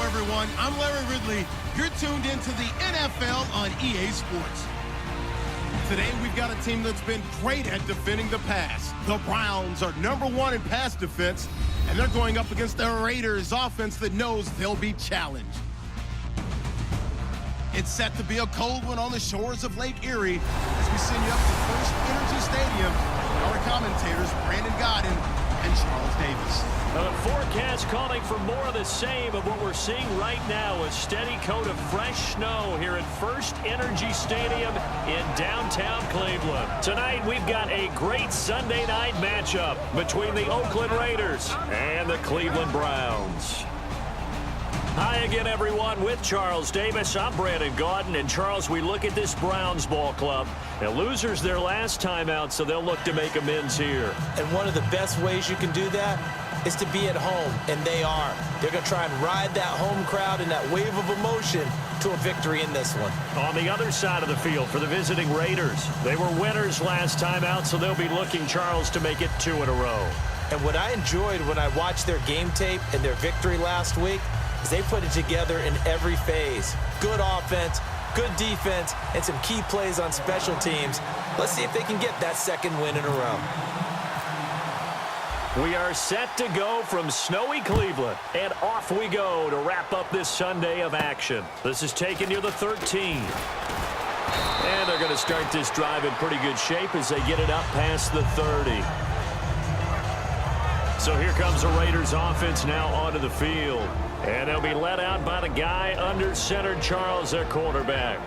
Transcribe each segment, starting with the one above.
everyone. I'm Larry Ridley. You're tuned into the NFL on EA Sports. Today, we've got a team that's been great at defending the pass. The Browns are #1 in pass defense, and they're going up against the Raiders offense that knows they'll be challenged. It's set to be a cold one on the shores of Lake Erie as we send you up to First Energy Stadium. Our commentators, Brandon Godden and Charles Davis. The forecast calling for more of the same of what we're seeing right now, a steady coat of fresh snow here at First Energy Stadium in downtown Cleveland. Tonight we've got a great Sunday night matchup between the Oakland Raiders and the Cleveland Browns. Hi again, everyone, with Charles Davis. I'm Brandon Gaudin. And, Charles, we look at this Browns ball club. Now, losers their last time out, so they'll look to make amends here. And one of the best ways you can do that is to be at home, and they are. They're going to try and ride that home crowd and that wave of emotion to a victory in this one. On the other side of the field for the visiting Raiders, they were winners last time out, so they'll be looking, Charles, to make it 2 in a row. And what I enjoyed when I watched their game tape and their victory last week is they put it together in every phase. Good offense, good defense, and some key plays on special teams. Let's see if they can get that second win in a row. We are set to go from snowy Cleveland, and off we go to wrap up this Sunday of action. This is taking you the 13. And they're going to start this drive in pretty good shape as they get it up past the 30. So here comes the Raiders offense now onto the field. And they'll be led out by the guy under center, Charles, their quarterback.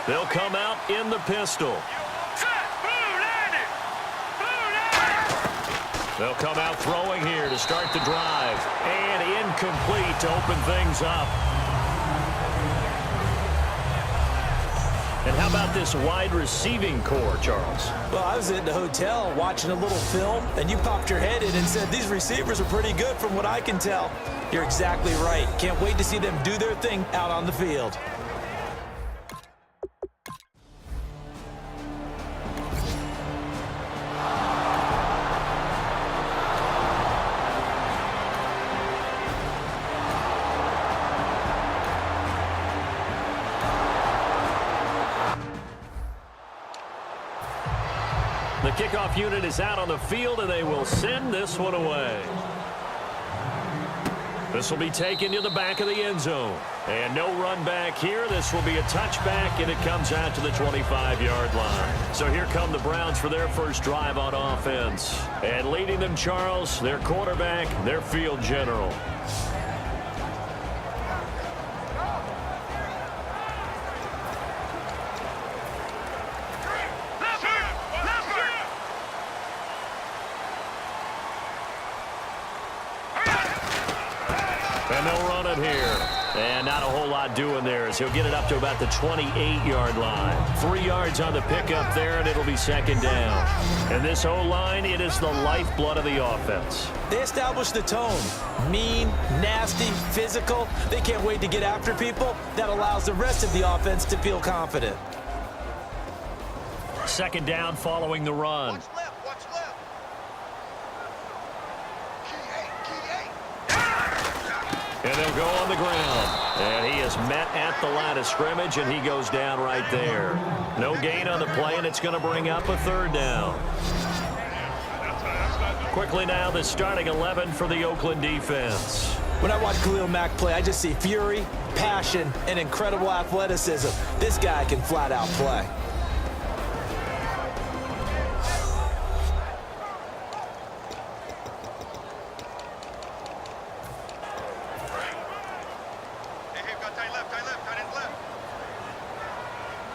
They'll come out in the pistol. They'll come out throwing here to start the drive. And incomplete to open things up. And how about this wide receiving core, Charles? Well, I was in the hotel watching a little film, and you popped your head in and said, these receivers are pretty good from what I can tell. You're exactly right. Can't wait to see them do their thing out on the field. The kickoff unit is out on the field, and they will send this one away. This will be taken to the back of the end zone. And no run back here. This will be a touchback, and it comes out to the 25-yard line. So here come the Browns for their first drive on offense. And leading them, Charles, their quarterback, their field general. And they'll run it here. And not a whole lot doing there as he'll get it up to about the 28-yard line. 3 yards on the pickup there, and it'll be second down. And this O-line, it is the lifeblood of the offense. They established the tone. Mean, nasty, physical. They can't wait to get after people. That allows the rest of the offense to feel confident. Second down following the run. Watch left. And they'll go on the ground. And he is met at the line of scrimmage, and he goes down right there. No gain on the play, and it's going to bring up a third down. Quickly now, the starting 11 for the Oakland defense. When I watch Khalil Mack play, I just see fury, passion, and incredible athleticism. This guy can flat out play.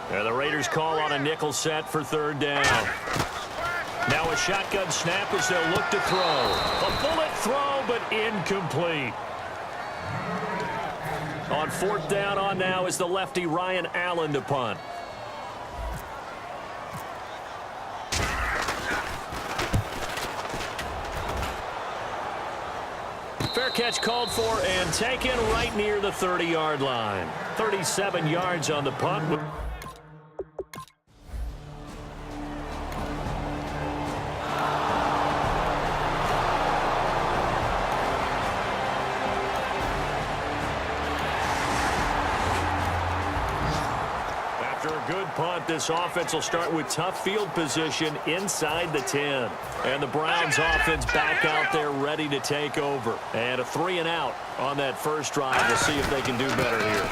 And the Raiders call on a nickel set for third down. Now a shotgun snap as they'll look to throw. A bullet throw, but incomplete. On fourth down on now is the lefty Ryan Allen to punt. Fair catch called for and taken right near the 30-yard line. 37 yards on the punt. Good punt. This offense will start with tough field position inside the 10. And the Browns offense back out there ready to take over. And a 3-and-out on that first drive. We'll see if they can do better here.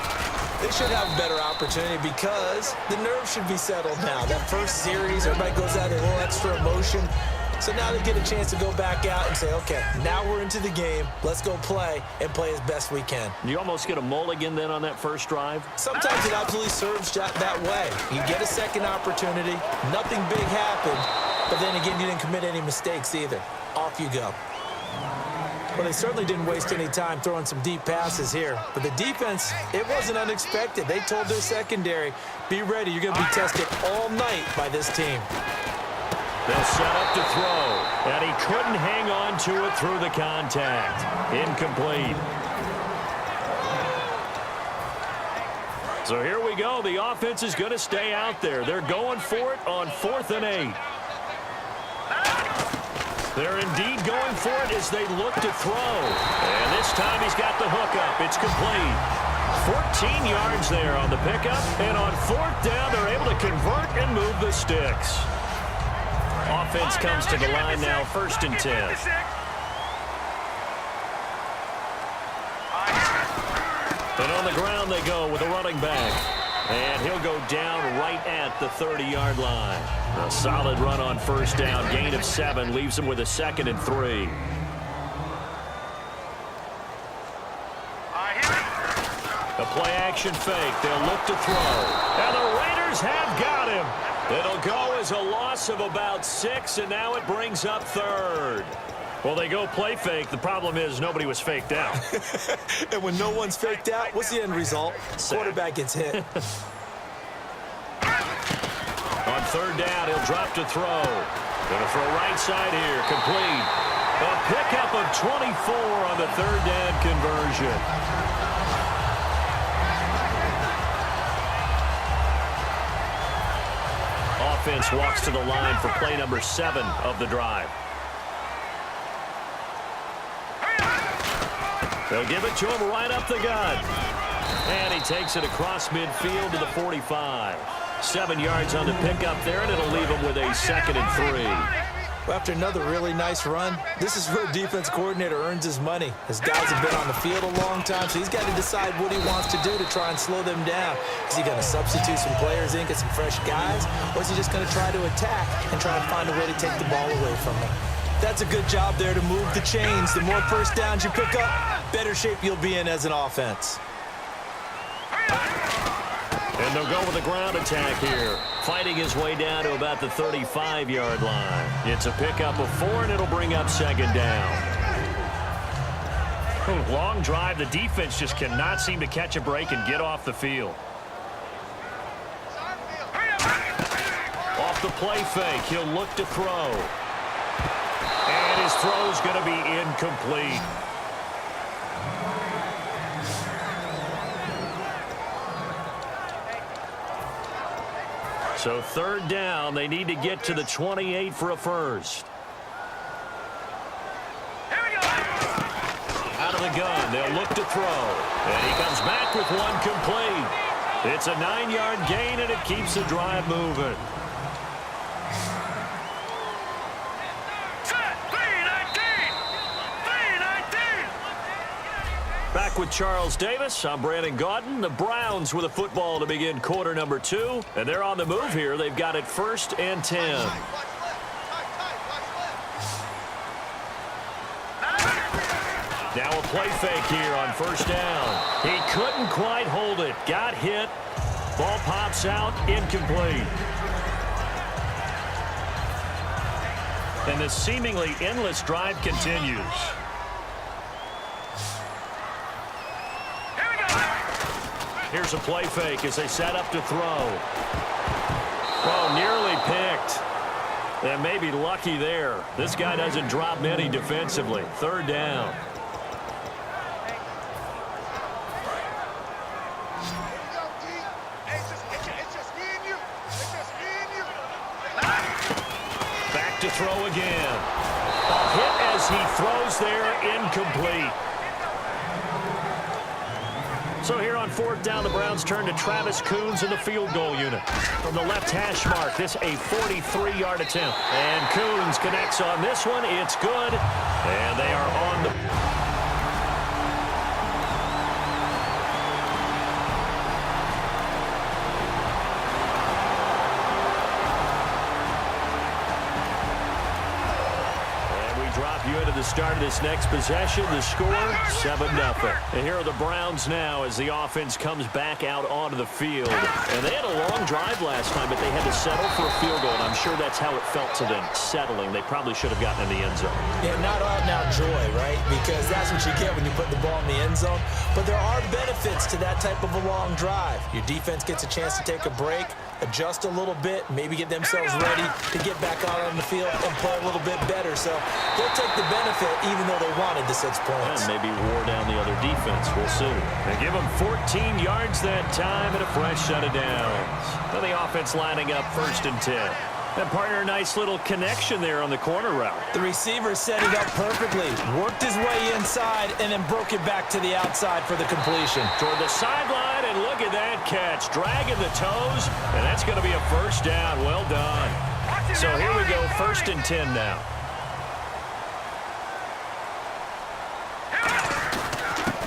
They should have a better opportunity because the nerves should be settled now. That first series, everybody goes out a little extra emotion. So now they get a chance to go back out and say, okay, now we're into the game. Let's go play and play as best we can. You almost get a mulligan then on that first drive? Sometimes it absolutely serves that way. You get a second opportunity. Nothing big happened. But then again, you didn't commit any mistakes either. Off you go. Well, they certainly didn't waste any time throwing some deep passes here. But the defense, it wasn't unexpected. They told their secondary, be ready. You're going to be tested all night by this team. They'll set up to throw, and he couldn't hang on to it through the contact. Incomplete. So here we go. The offense is going to stay out there. They're going for it on 4th and 8. They're indeed going for it as they look to throw. And this time he's got the hook up. It's complete. 14 yards there on the pickup. And on 4th down, they're able to convert and move the sticks. Offense comes to the line now, 1st and 10. And on the ground they go with a running back. And he'll go down right at the 30-yard line. A solid run on 1st down. Gain of 7 leaves him with a 2nd and 3. A play-action fake. They'll look to throw. And the Raiders have got him. It'll go as a loss of about 6, and now it brings up 3rd. Well, they go play fake. The problem is nobody was faked out. And when no one's faked out, what's the end result? Quarterback gets hit. On 3rd down, he'll drop to throw. Going to throw right side here. Complete. A pickup of 24 on the 3rd down conversion. Offense walks to the line for play number 7 of the drive. They'll give it to him right up the gut. And he takes it across midfield to the 45. 7 yards on the pickup there, and it'll leave him with a 2nd and 3. Well, after another really nice run, this is where a defense coordinator earns his money. His guys have been on the field a long time, so he's got to decide what he wants to do to try and slow them down. Is he going to substitute some players in, get some fresh guys, or is he just going to try to attack and try to find a way to take the ball away from them? That's a good job there to move the chains. The more 1st downs you pick up, better shape you'll be in as an offense. And they'll go with a ground attack here. Fighting his way down to about the 35-yard line. It's a pickup of 4, and it'll bring up 2nd down. Long drive. The defense just cannot seem to catch a break and get off the field. Off the play fake, he'll look to throw. And his throw's going to be incomplete. So 3rd down, they need to get to the 28 for a first. Out of the gun, they'll look to throw. And he comes back with one complete. It's a 9-yard gain, and it keeps the drive moving. Back with Charles Davis, I'm Brandon Gaudin. The Browns with a football to begin quarter number 2. And they're on the move here. They've got it 1st and 10. Now a play fake here on 1st down. He couldn't quite hold it. Got hit. Ball pops out. Incomplete. And the seemingly endless drive continues. Here's a play fake as they set up to throw. Oh, nearly picked. And maybe lucky there. This guy doesn't drop many defensively. 3rd down. Back to throw again. A hit as he throws there, incomplete. So here on fourth down, the Browns turn to Travis Coons in the field goal unit. From the left hash mark, this a 43-yard attempt. And Coons connects on this one. It's good. And they are on the... Drop you into the start of this next possession. The score, 7-0. And here are the Browns now as the offense comes back out onto the field. And they had a long drive last time, but they had to settle for a field goal. And I'm sure that's how it felt to them, settling. They probably should have gotten in the end zone. Yeah, not out-and-out joy, right? Because that's what you get when you put the ball in the end zone. But there are benefits to that type of a long drive. Your defense gets a chance to take a break, adjust a little bit, maybe get themselves ready to get back out on the field and play a little bit better. So they'll take the benefit even though they wanted the 6 points. And maybe wore down the other defense. We'll see. They give them 14 yards that time and a fresh set of downs. Now the offense lining up 1st and 10. And partner, a nice little connection there on the corner route. The receiver set it up perfectly, worked his way inside, and then broke it back to the outside for the completion. Toward the sideline, and look at that catch. Dragging the toes, and that's going to be a first down. Well done. So here we go, 1st and 10 now.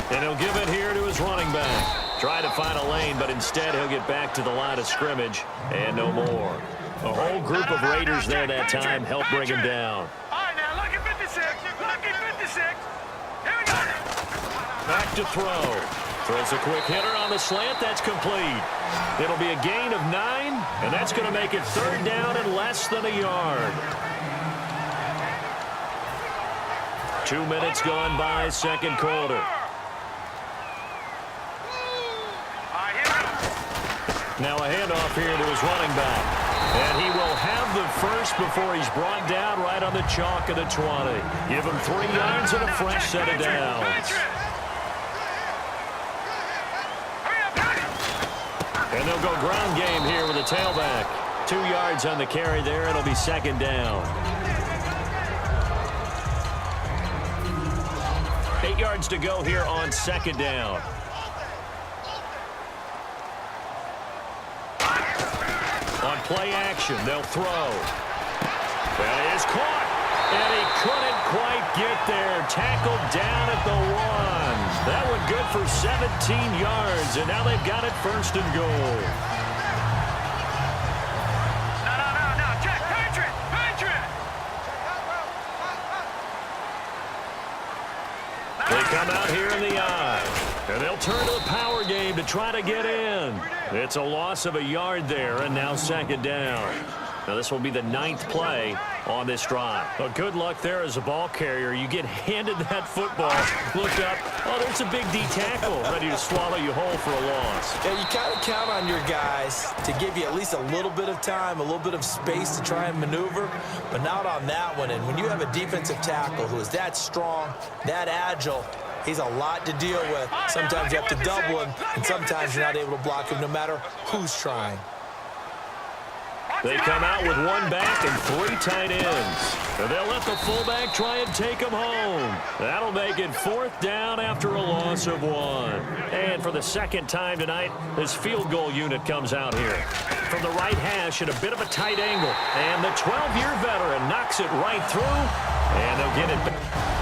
And he'll give it here to his running back. Try to find a lane, but instead he'll get back to the line of scrimmage, and no more. A whole group of Raiders there that time helped bring him down. All right, now look at 56. Look at 56. Here we go. Back to throw. Throws a quick hitter on the slant. That's complete. It'll be a gain of 9, and that's going to make it 3rd down and less than a yard. 2 minutes gone by, 2nd quarter. Now a handoff here to his running back. And he will have the first before he's brought down right on the chalk of the 20. Give him 3 yards and a fresh set of downs. And they'll go ground game here with a tailback. 2 yards on the carry there. It'll be 2nd down. 8 yards to go here on 2nd down. On play action, they'll throw. That is caught. And he couldn't quite get there. Tackled down at the 1. That one good for 17 yards. And now they've got it 1st and goal. No. Check. Patriot. They come out here in the eye. And they'll turn to the power game to try to get in. It's a loss of a yard there, and now 2nd down. Now this will be the 9th play on this drive. Well, good luck there as a ball carrier. You get handed that football, look up, oh, there's a big D tackle ready to swallow you whole for a loss. Yeah, you kind of count on your guys to give you at least a little bit of time, a little bit of space to try and maneuver, but not on that one. And when you have a defensive tackle who is that strong, that agile, he's a lot to deal with. Sometimes you have to double him, and sometimes you're not able to block him no matter who's trying. They come out with 1 back and 3 tight ends. And they'll let the fullback try and take him home. That'll make it 4th down after a loss of 1. And for the 2nd time tonight, this field goal unit comes out here. From the right hash at a bit of a tight angle. And the 12-year veteran knocks it right through. And they'll get it back.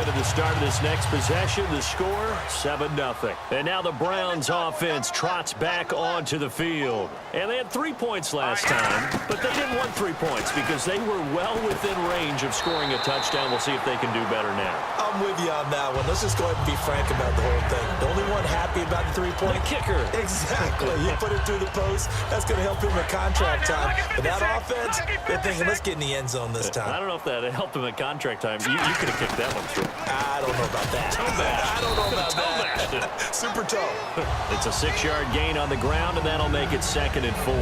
The start of this next possession, the score, 7-0. And now the Browns offense trots back onto the field. And they had 3 points last time, but they didn't want 3 points because they were well within range of scoring a touchdown. We'll see if they can do better now. I'm with you on that one. Let's just go ahead and be frank about the whole thing. The only one happy about the 3-point? The kicker. Exactly. You put it through the post. That's going to help him at contract time. But that offense, they're thinking, let's get in the end zone this time. I don't know if that helped him at contract time. You could have kicked that one through. I don't know about that. I don't know about that. Super toe. It's a 6-yard gain on the ground, and that'll make it 2nd and 4.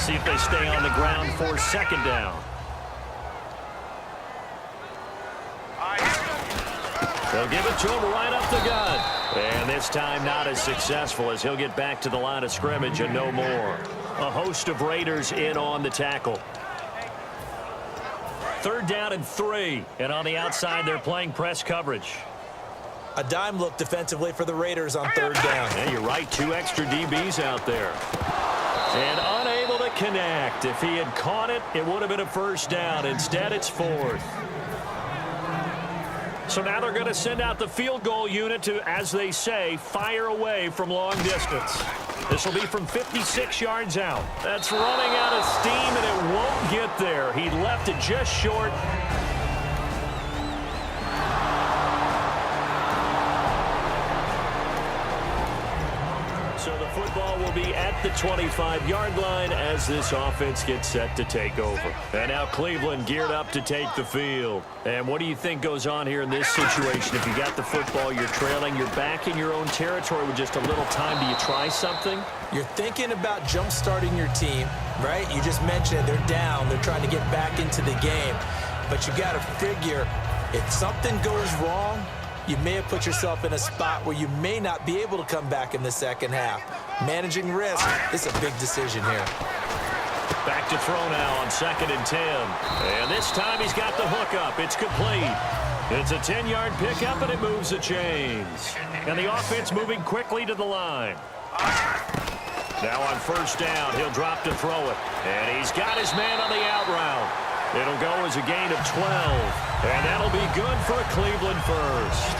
See if they stay on the ground for second down. They'll give it to him right up the gut. And this time not as successful as he'll get back to the line of scrimmage and no more. A host of Raiders in on the tackle. Third down and 3. And on the outside, they're playing press coverage. A dime look defensively for the Raiders on third down. Yeah, you're right. 2 extra DBs out there. And unable to connect. If he had caught it, it would have been a first down. Instead, it's 4th. So now they're going to send out the field goal unit to, as they say, fire away from long distance. This will be from 56 yards out. That's running out of steam, and it won't get there. He left it just short. So the football will be at the 25-yard line as this offense gets set to take over. And now Cleveland geared up to take the field. And what do you think goes on here in this situation? If you got the football, you're trailing, you're back in your own territory with just a little time. Do you try something? You're thinking about jump-starting your team, right? You just mentioned it. They're down. They're trying to get back into the game. But you got to figure if something goes wrong, you may have put yourself in a spot where you may not be able to come back in the second half. Managing risk is a big decision here. Back to throw now on 2nd and 10. And this time he's got the hook up. It's complete. It's a 10-yard pickup, and it moves the chains. And the offense moving quickly to the line. Now on first down, he'll drop to throw it. And he's got his man on the out route. It'll go as a gain of 12. And that'll be good for a Cleveland first.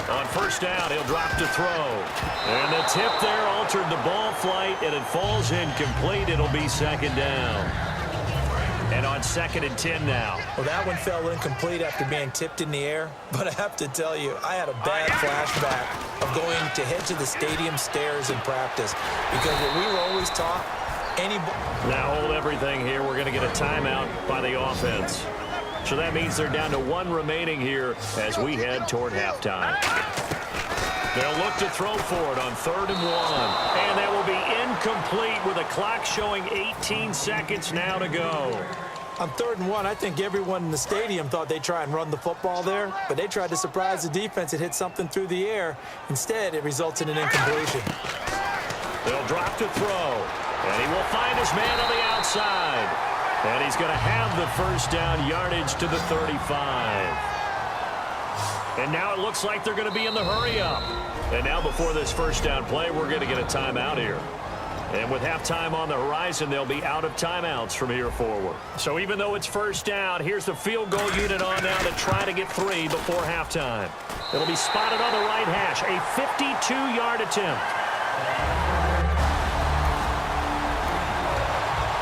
On first down, he'll drop to throw. And the tip there altered the ball flight, and it falls incomplete. It'll be second down. And on 2nd and 10 now. Well, that one fell incomplete after being tipped in the air. But I have to tell you, I had a bad flashback of going to head to the stadium stairs in practice. Because what we were always taught, now hold everything here. We're going to get a timeout by the offense. So that means they're down to 1 remaining here as we head toward halftime. They'll look to throw for it on 3rd and 1. And that will be incomplete with a clock showing 18 seconds now to go. On 3rd and 1, I think everyone in the stadium thought they'd try and run the football there, but they tried to surprise the defense and hit something through the air. Instead, it results in an incompletion. They'll drop to throw, and he will find his man on the outside. And he's going to have the first down yardage to the 35. And now it looks like they're going to be in the hurry-up. And now before this first down play, we're going to get a timeout here. And with halftime on the horizon, they'll be out of timeouts from here forward. So even though it's first down, here's the field goal unit on now to try to get 3 before halftime. It'll be spotted on the right hash, a 52-yard attempt.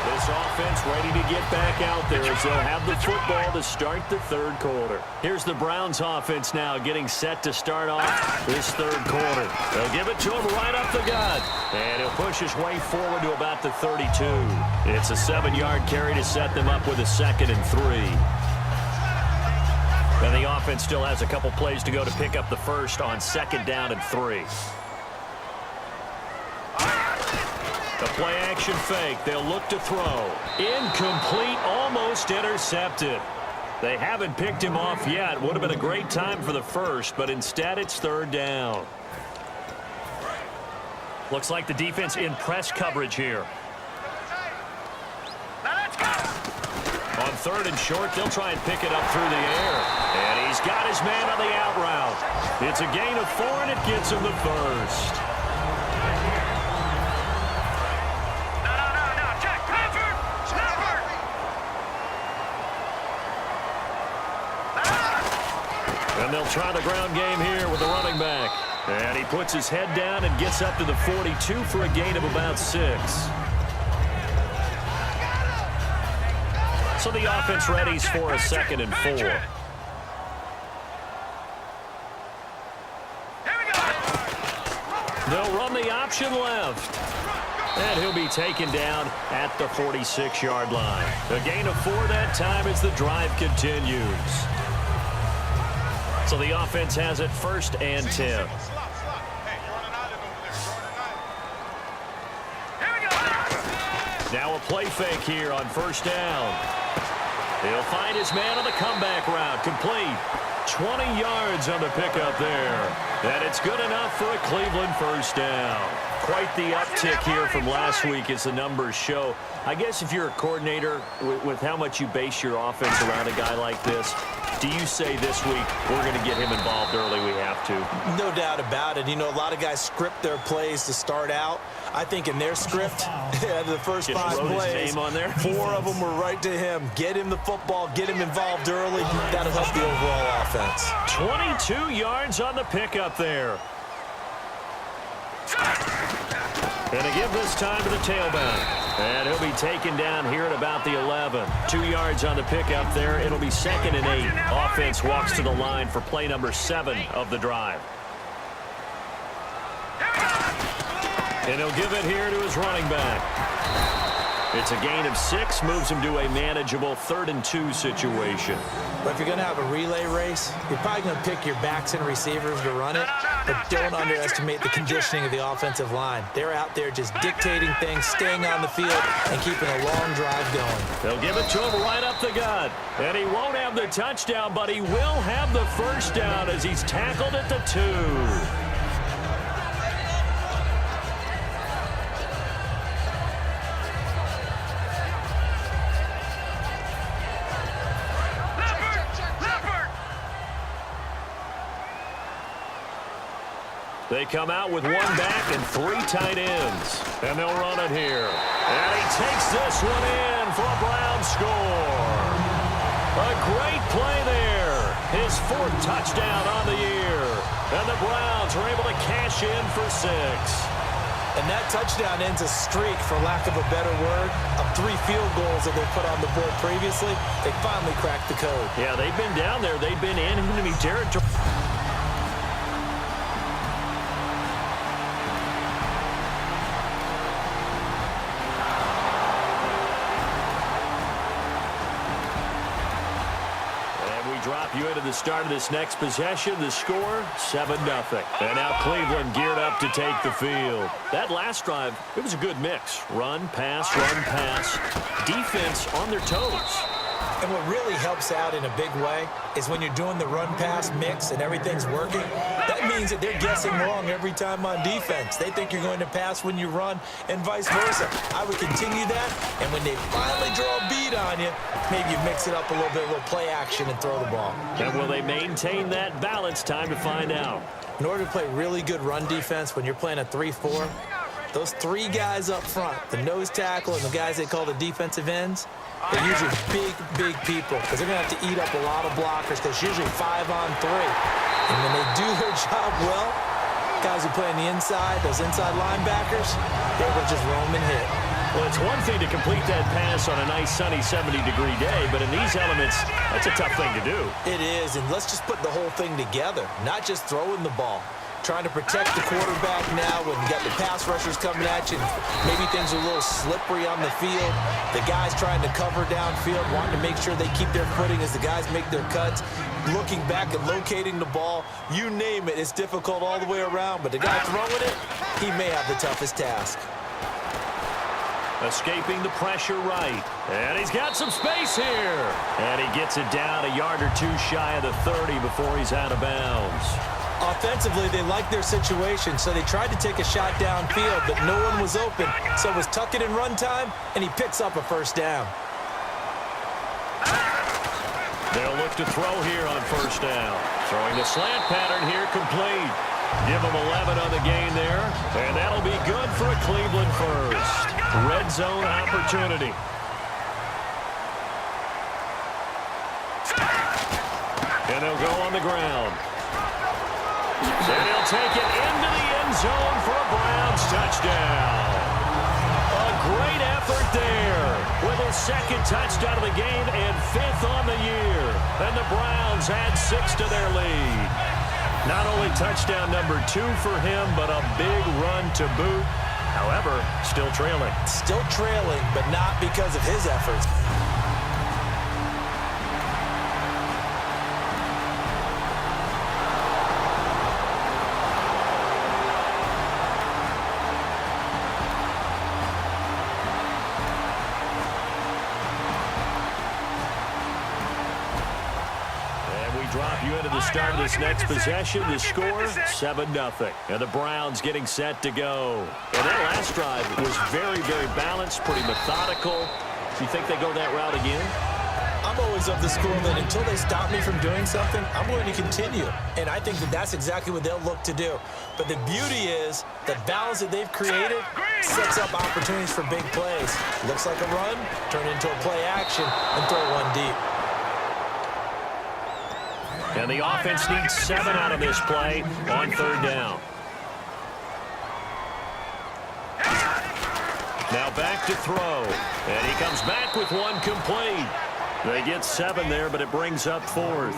This offense ready to get back out there as they'll have the football to start the 3rd quarter. Here's the Browns offense now getting set to start off this 3rd quarter. They'll give it to him right up the gut. And he'll push his way forward to about the 32. It's a 7-yard carry to set them up with a 2nd and 3. And the offense still has a couple plays to go to pick up the first on 2nd down and 3. The play-action fake. They'll look to throw. Incomplete, almost intercepted. They haven't picked him off yet. Would have been a great time for the first, but instead it's 3rd down. Looks like the defense in press coverage here. On 3rd and short, they'll try and pick it up through the air. And he's got his man on the out route. It's a gain of 4, and it gets him the first. And they'll try the ground game here with the running back. And he puts his head down and gets up to the 42 for a gain of about 6. So the offense readies for a 2nd and 4. They'll run the option left. And he'll be taken down at the 46-yard line. A gain of 4 that time as the drive continues. So the offense has it 1st and 10. Now a play fake here on 1st down. He'll find his man on the comeback route. Complete. 20 yards on the pickup there. And it's good enough for a Cleveland 1st down. Quite the uptick here from last week as the numbers show. I guess if you're a coordinator with how much you base your offense around a guy like this, do you say this week we're going to get him involved early? We have to. No doubt about it. You know, a lot of guys script their plays to start out. I think in their script, the first 5 plays, 4 of them were right to him. Get him the football, get him involved early. That'll help the overall offense. 22 yards on the pickup there. And a give this time to the tailback. And he'll be taken down here at about the 11. 2 yards on the pickup there. It'll be 2nd and 8. Offense walks to the line for play number 7 of the drive. And he'll give it here to his running back. It's a gain of 6, moves him to a manageable 3rd and 2 situation. But if you're going to have a relay race, you're probably going to pick your backs and receivers to run it, but don't underestimate the conditioning of the offensive line. They're out there just dictating things, staying on the field, and keeping a long drive going. They'll give it to him right up the gut. And he won't have the touchdown, but he will have the 1st down as he's tackled at the 2. They come out with 1 back and 3 tight ends. And they'll run it here. And he takes this one in for a Brown score. A great play there. His 4th touchdown on the year. And the Browns are able to cash in for 6. And that touchdown ends a streak, for lack of a better word, of 3 field goals that they put on the board previously. They finally cracked the code. Yeah, they've been down there. They've been in enemy territory. Drop you into the start of this next possession. The score, 7-0. And now Cleveland geared up to take the field. That last drive, it was a good mix. Run, pass, defense on their toes. And what really helps out in a big way is when you're doing the run-pass mix and everything's working, that means that they're guessing wrong every time on defense. They think you're going to pass when you run and vice versa. I would continue that, and when they finally draw a beat on you, maybe you mix it up a little bit, a little play action and throw the ball. And will they maintain that balance? Time to find out. In order to play really good run defense when you're playing a 3-4, those 3 guys up front, the nose tackle and the guys they call the defensive ends, they're usually big people because they're going to have to eat up a lot of blockers because usually 5 on 3. And when they do their job well, guys who play on the inside, those inside linebackers, they're able to just roam and hit. Well, it's one thing to complete that pass on a nice sunny 70-degree day, but in these elements, that's a tough thing to do. It is, and let's just put the whole thing together, not just throwing the ball. Trying to protect the quarterback now when you got the pass rushers coming at you. Maybe things are a little slippery on the field. The guys trying to cover downfield, wanting to make sure they keep their footing as the guys make their cuts. Looking back and locating the ball, you name it, it's difficult all the way around. But the guy throwing it, he may have the toughest task. Escaping the pressure right. And he's got some space here. And he gets it down a yard or 2 shy of the 30 before he's out of bounds. Offensively, they liked their situation, so they tried to take a shot downfield, but no one was open. So it was tuck it in run time, and he picks up a 1st down. They'll look to throw here on 1st down. Throwing the slant pattern here complete. Give them 11 on the gain there, and that'll be good for a Cleveland 1st. Red zone opportunity. And they'll go on the ground. And he'll take it into the end zone for a Browns touchdown. A great effort there with his 2nd touchdown of the game and 5th on the year. And the Browns add 6 to their lead. Not only touchdown number 2 for him, but a big run to boot. However, still trailing. Still trailing, but not because of his efforts. Drop you into the start of this next possession. The score, 7-0. And the Browns getting set to go. And that last drive was very, very balanced, pretty methodical. Do you think they go that route again? I'm always of the school that until they stop me from doing something, I'm going to continue. And I think that that's exactly what they'll look to do. But the beauty is the balance that they've created sets up opportunities for big plays. Looks like a run, turn it into a play action, and throw one deep. And the offense needs 7 out of this play on 3rd down. Now back to throw. And he comes back with one complete. They get 7 there, but it brings up 4th.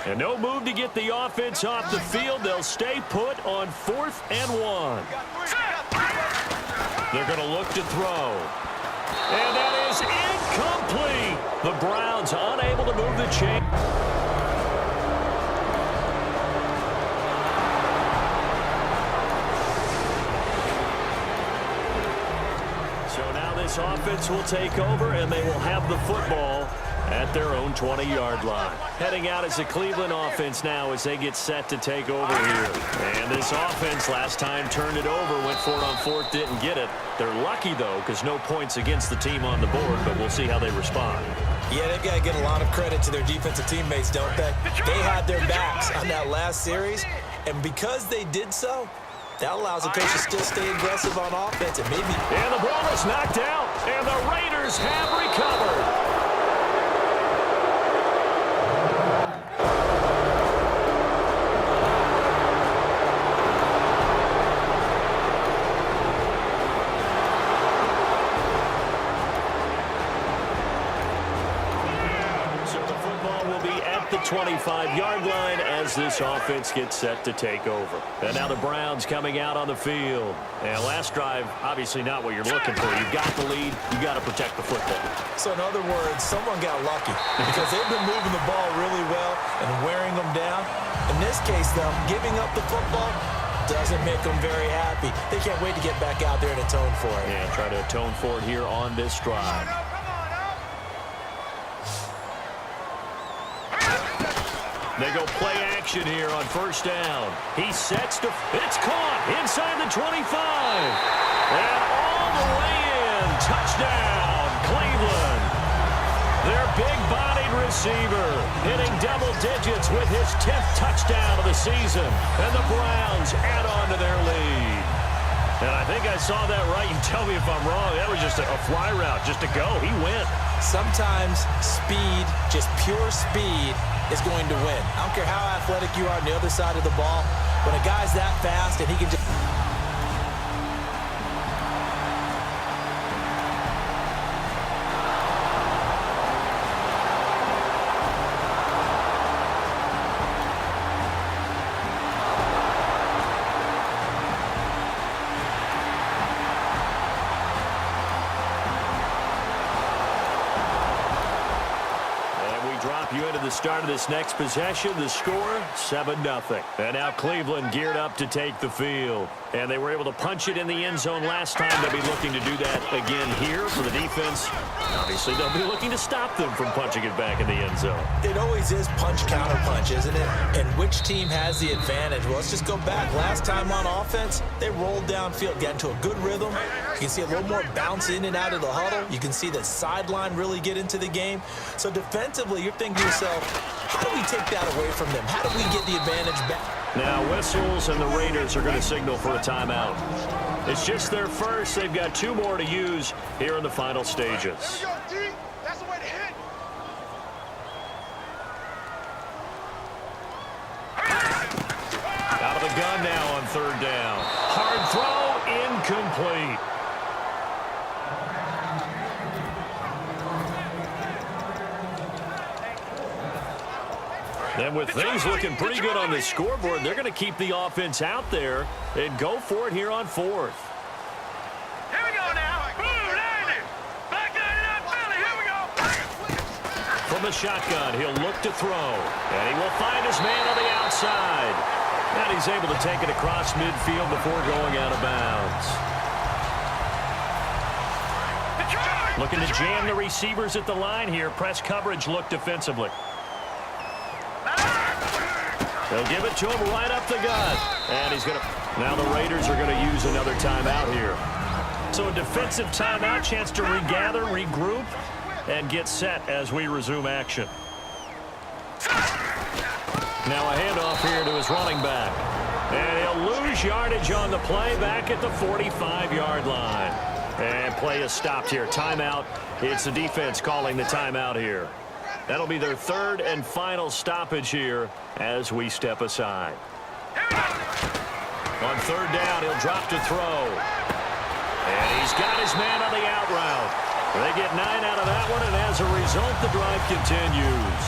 And no move to get the offense off the field. They'll stay put on 4th and 1. They're going to look to throw. And that is incomplete. The Browns unable to move the chain. So now this offense will take over, and they will have the football at their own 20-yard line. Heading out as the Cleveland offense now as they get set to take over here. And this offense last time turned it over, went for it on 4th, didn't get it. They're lucky, though, because no points against the team on the board, but we'll see how they respond. Yeah, they've got to get a lot of credit to their defensive teammates, don't they? They had their backs on that last series, and because they did so, that allows the coach to still stay aggressive on offense. And the ball is knocked out, and the Raiders have recovered. So the football will be at the 25-yard line as this offense gets set to take over. And now the Browns coming out on the field. And last drive, obviously not what you're looking for. You've got the lead. You've got to protect the football. So in other words, someone got lucky because they've been moving the ball really well and wearing them down. In this case, though, giving up the football doesn't make them very happy. They can't wait to get back out there and atone for it. Yeah, try to atone for it here on this drive. They go play action here on 1st down. He sets to... It's caught inside the 25. And all the way in. Touchdown, Cleveland. Their big-bodied receiver hitting double digits with his 10th touchdown of the season. And the Browns add on to their lead. And I think I saw that right. You can tell me if I'm wrong. That was just a fly route, just to go. He went. Sometimes speed, just pure speed, is going to win. I don't care how athletic you are on the other side of the ball. When a guy's that fast and he can just... You into the start of this next possession. The score, 7-0. And now Cleveland geared up to take the field. And they were able to punch it in the end zone last time. They'll be looking to do that again here for the defense. Obviously, they'll be looking to stop them from punching it back in the end zone. It always is punch-counter-punch, isn't it? And which team has the advantage? Well, let's just go back. Last time on offense, they rolled downfield, got into a good rhythm. You can see a little more bounce in and out of the huddle. You can see the sideline really get into the game. So defensively, you're thinking to yourself, how do we take that away from them? How do we get the advantage back? Now whistles, and the Raiders are going to signal for a timeout. It's just their first. They've got 2 more to use here in the final stages. That's the way to hit. Out of the gun now on 3rd down. Hard throw, incomplete. And with things looking pretty good on the scoreboard, they're going to keep the offense out there and go for it here on fourth. Here we go now. Boom, 90. Back 99 Philly. Here we go. From the shotgun, he'll look to throw. And he will find his man on the outside. And he's able to take it across midfield before going out of bounds. Looking to jam the receivers at the line here. Press coverage look defensively. They'll give it to him right up the gut. And he's going to... Now the Raiders are going to use another timeout here. So a defensive timeout, chance to regather, regroup, and get set as we resume action. Now a handoff here to his running back. And he'll lose yardage on the play back at the 45-yard line. And play is stopped here. Timeout. It's the defense calling the timeout here. That'll be their third and final stoppage here as we step aside. On third down, he'll drop to throw. And he's got his man on the out route. They get 9 out of that one, and as a result, the drive continues.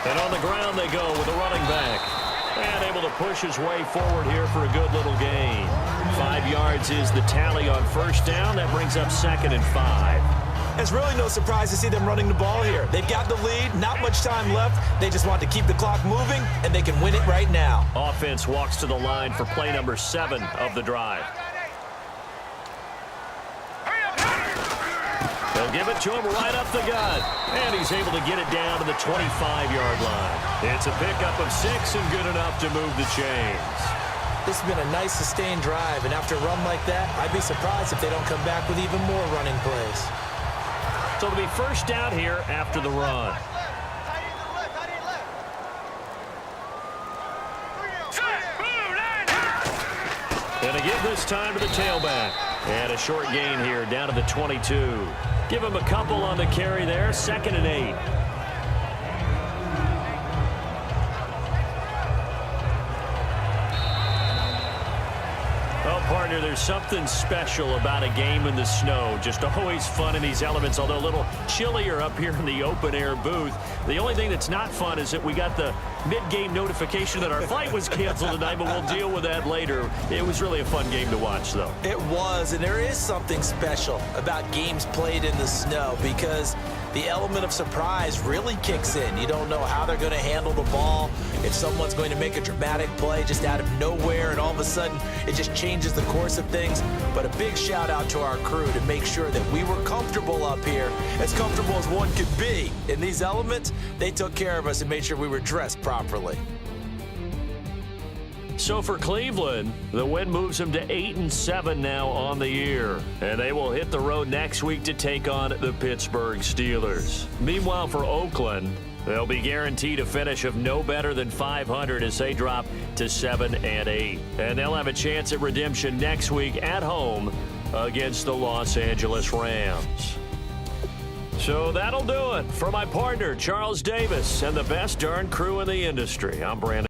And on the ground they go with a running back. And able to push his way forward here for a good little gain. 5 yards is the tally on first down. That brings up 2nd and 5. It's really no surprise to see them running the ball here. They've got the lead, not much time left. They just want to keep the clock moving, and they can win it right now. Offense walks to the line for play number 7 of the drive. They'll give it to him right up the gut. And he's able to get it down to the 25-yard line. It's a pickup of 6 and good enough to move the chains. This has been a nice sustained drive, and after a run like that, I'd be surprised if they don't come back with even more running plays. So it'll be first down here after the run. And again this time to the tailback. And a short gain here down to the 22. Give him a couple on the carry there. 2nd and 8. Well, partner, there's something special about a game in the snow. Just always fun in these elements, although a little chillier up here in the open-air booth. The only thing that's not fun is that we got the mid-game notification that our flight was canceled tonight, but we'll deal with that later. It was really a fun game to watch, though. It was, and there is something special about games played in the snow because the element of surprise really kicks in. You don't know how they're going to handle the ball, if someone's going to make a dramatic play just out of nowhere, and all of a sudden it just changes the course of things. But a big shout out to our crew to make sure that we were comfortable up here, as comfortable as one could be. In these elements, they took care of us and made sure we were dressed properly. So for Cleveland, the win moves them to 8-7 now on the year. And they will hit the road next week to take on the Pittsburgh Steelers. Meanwhile, for Oakland, they'll be guaranteed a finish of no better than 500 as they drop to 7-8. And they'll have a chance at redemption next week at home against the Los Angeles Rams. So that'll do it. For my partner, Charles Davis, and the best darn crew in the industry, I'm Brandon.